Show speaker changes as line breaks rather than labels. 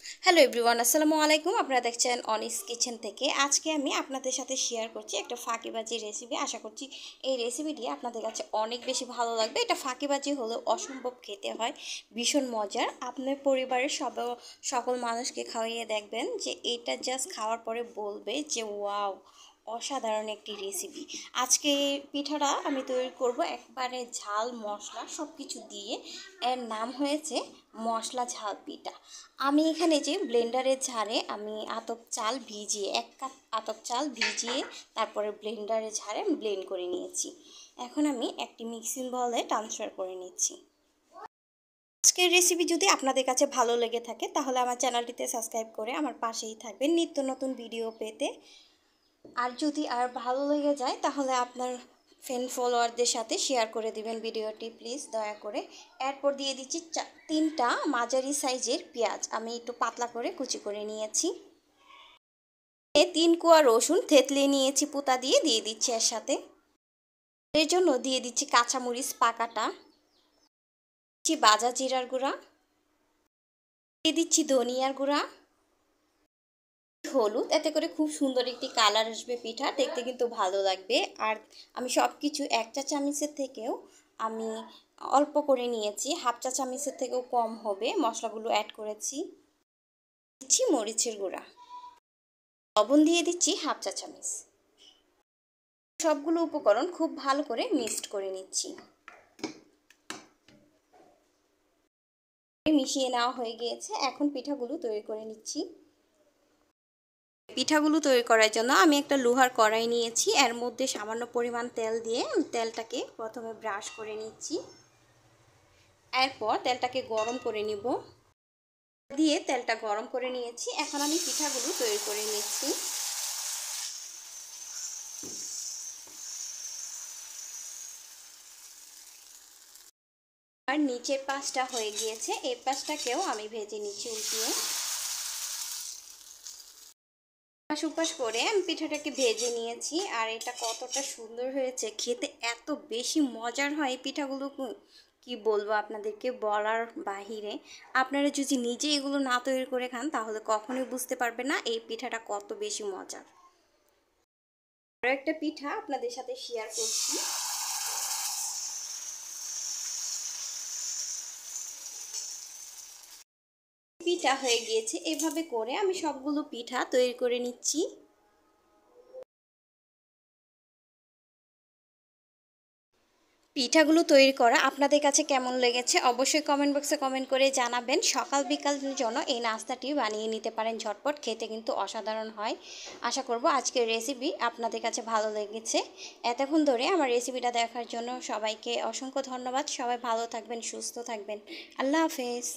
Hello everyone, আসসালামু আলাইকুম। আপনারা দেখছেন অনিস কিচেন থেকে। আজকে আমি আপনাদের সাথে শেয়ার করছি একটা ফাঁকিবাজি রেসিপি। আশা করছি এই রেসিপিটি আপনাদের কাছে অনেক বেশি ভালো লাগবে। এটা ফাঁকিবাজি হলেও অসম্ভব খেতে হয়, ভীষণ মজার। আপনার পরিবারের সকল মানুষকে খাওয়িয়ে দেখবেন যে এটা জাস্ট খাওয়ার পরে বলবে যে ওয়াও, অসাধারণ একটি রেসিপি। আজকে পিঠাটা আমি তৈরি করব একবারে ঝাল মশলা সব কিছু দিয়ে। এর নাম হয়েছে মশলা ঝাল পিঠা। আমি এখানে যে ব্লেন্ডারের ঝাড়ে আমি আতপ চাল ভিজিয়ে 1 কাপ আতপ চাল ভিজিয়ে তারপরে ব্লেন্ডারের ঝাড়ে ব্লেন্ড করে নিয়েছি। এখন আমি একটি মিক্সিং বলে ট্রান্সফার করে নিচ্ছি। আজকের রেসিপি যদি আপনাদের কাছে ভালো লেগে থাকে তাহলে আমার চ্যানেলটিতে সাবস্ক্রাইব করে আমার পাশেই থাকবেন নিত্য নতুন ভিডিও পেতে। আর যদি ভালো লেগে যায় তাহলে আপনার ফ্রেন্ড ফলোয়ারদের সাথে শেয়ার করে দিবেন ভিডিওটি প্লিজ দয়া করে। এরপর দিয়ে দিচ্ছি 3টা মাঝারি সাইজের পেঁয়াজ, আমি একটু পাতলা করে কুচি করে নিয়েছি। 3 কোয়া রসুন থেতলে নিয়েছি পুতা দিয়ে দিচ্ছি এর সাথে। এর জন্য দিয়ে দিচ্ছি কাঁচামরিচ পাকাটা, দিচ্ছি ভাজা জিরার গুঁড়া, দিয়ে দিচ্ছি ধনিয়ার গুঁড়া, হলুদ। এতে করে খুব সুন্দর একটি কালার আসবে, পিঠা দেখতে কিন্তু ভালো লাগবে। আর আমি সব কিছু 1 চা চামচের থেকেও আমি অল্প করে নিয়েছি, হাফ চা চামচের থেকেও কম হবে মশলাগুলো অ্যাড করেছি। দিচ্ছি মরিচের গুঁড়া, লবণ দিয়ে দিচ্ছি হাফ চা চামচ। সবগুলো উপকরণ খুব ভালো করে মিক্সড করে নিচ্ছি। মিশিয়ে নেওয়া হয়ে গিয়েছে, এখন পিঠাগুলো তৈরি করে নিচ্ছি। পিঠাগুলো তৈরি করার জন্য আমি একটা লোহার কড়াই নিয়েছি, এর মধ্যে সামান্য পরিমাণ তেল দিয়ে তেলটাকে প্রথমে ব্রাশ করে নিচ্ছি। এরপর তেলটাকে গরম করে নিব, দিয়ে তেলটা গরম করে নিয়েছি। এখন আমি পিঠাগুলো তৈরি করে নিচ্ছি। আর নিচের পাশটা হয়ে গিয়েছে, এই পাশটাকেও আমি ভেজে নিচ্ছি উল্টিয়ে। উপাস করে আমি পিঠাটাকে ভেজে নিয়েছি। আর এটা কতটা সুন্দর হয়েছে, খেতে এত বেশি মজার হয় এই পিঠাগুলো, কি বলবো আপনাদেরকে, বলার বাহিরে। আপনারা যদি নিজে এগুলো না তৈরি করে খান তাহলে কখনোই বুঝতে পারবে না এই পিঠাটা কত বেশি মজার। আরও একটা পিঠা আপনাদের সাথে শেয়ার করছি। পিঠা হয়ে গিয়েছে, এভাবে করে আমি সবগুলো পিঠা তৈরি করে নিচ্ছি। পিঠাগুলো তৈরি করা আপনাদের কাছে কেমন লেগেছে অবশ্যই কমেন্ট বক্সে কমেন্ট করে জানাবেন। সকাল বিকালের জন্য এই নাস্তাটি বানিয়ে নিতে পারেন ঝটপট, খেতে কিন্তু অসাধারণ হয়। আশা করব আজকের রেসিপি আপনাদের কাছে ভালো লেগেছে। এতক্ষণ ধরে আমার রেসিপিটা দেখার জন্য সবাইকে অসংখ্য ধন্যবাদ। সবাই ভালো থাকবেন, সুস্থ থাকবেন। আল্লাহ হাফেজ।